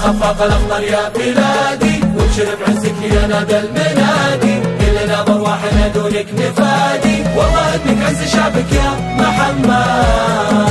الخفاق الأخضر يا بلادي، وابشر بعزك يا نادى المنادي، كلنا بأرواحنا دونك نفادي، والله انك عز شعبك يا محمد.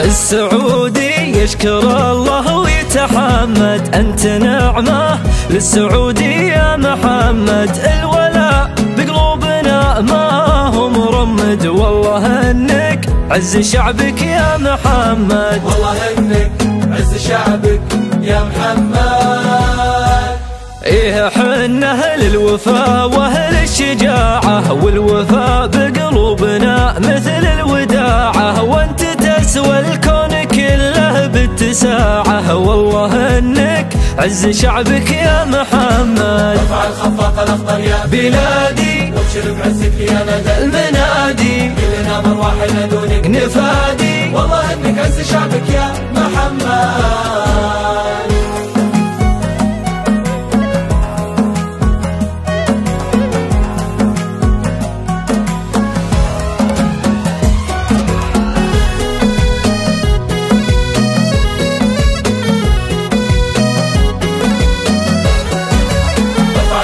السعودي يشكر الله ويتحمد، أنت نعمة للسعودي يا محمد، الولاء بقلوبنا ما هو مرمد، والله انك عز شعبك يا محمد، والله انك عز شعبك يا محمد. إيه حنا أهل الوفاء وأهل الشجاعة، والوفاء بقلوبنا مثل الوداعة، وانت تسوى الكون كله باتساعه، والله انك عز شعبك يا محمد. ارفع الخفاق الأخضر يا بلادي، وابشر بعزك يا ندى المنادي، كلنا بأرواحنا دونك نفادي، والله انك عز شعبك يا محمد.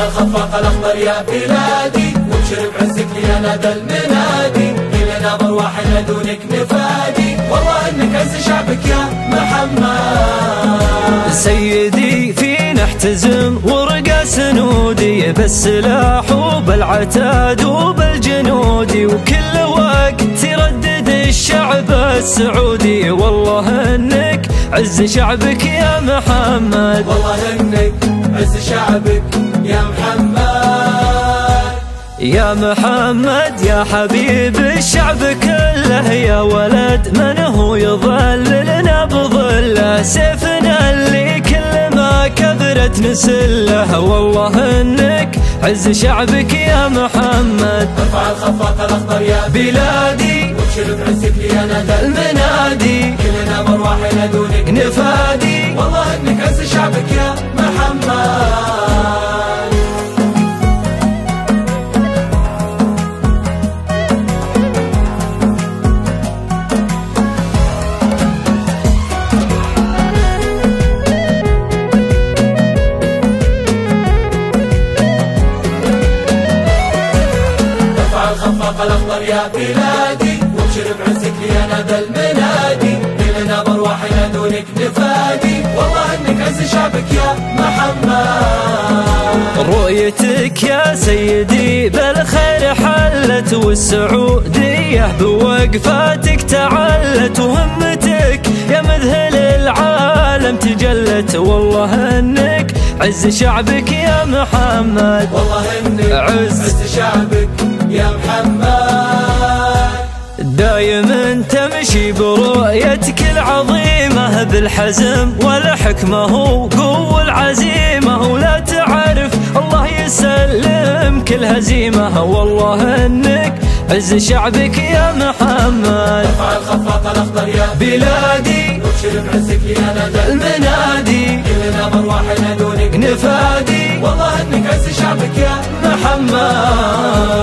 الخفاق الأخضر يا بلادي، وابشر بعزك يا نادى المنادي، كلنا بأرواحنا دونك نفادي، والله انك عز شعبك يا محمد. سيدي فينا احتزم ورقى سنودي، بالسلاح وبالعتاد وبالجنودي، وكل وقت يردد الشعب السعودي، والله انك عز شعبك يا محمد، والله انك عز شعبك يا محمد. يا محمد يا حبيب الشعب كله، يا ولد من هو يظللنا بظله، سيفنا اللي كل ما كبرت نسله، والله انك عز شعبك يا محمد. ارفع الخفاق الأخضر يا بلادي، وابشر بعزك يا نادى المنادي، كلنا بأرواحنا دونك نفادي، والله انك عز شعبك يا محمد. الخفاق الأخضر يا بلادي، وابشر بعزك يا نادى المنادي، كلنا بأرواحنا دونك نفادي، والله انك عز شعبك يا محمد. رؤيتك يا سيدي بالخير حلت، والسعودية بوقفاتك تعلت، وهمتك يا مذهل العالم تجلت، والله انك عز شعبك يا محمد، والله انك عز شعبك يا محمد. دايم تمشي برؤيتك العظيمة، بالحزم والحكمة وقوة العزيمة، ولا تعرف الله يسلم كل هزيمة، والله انك عز شعبك يا محمد. ارفع الخفاق الأخضر يا بلادي، وابشر بعزك يا نادى المنادي، كلنا بأرواحنا دونك نفادي، والله انك عز شعبك يا محمد.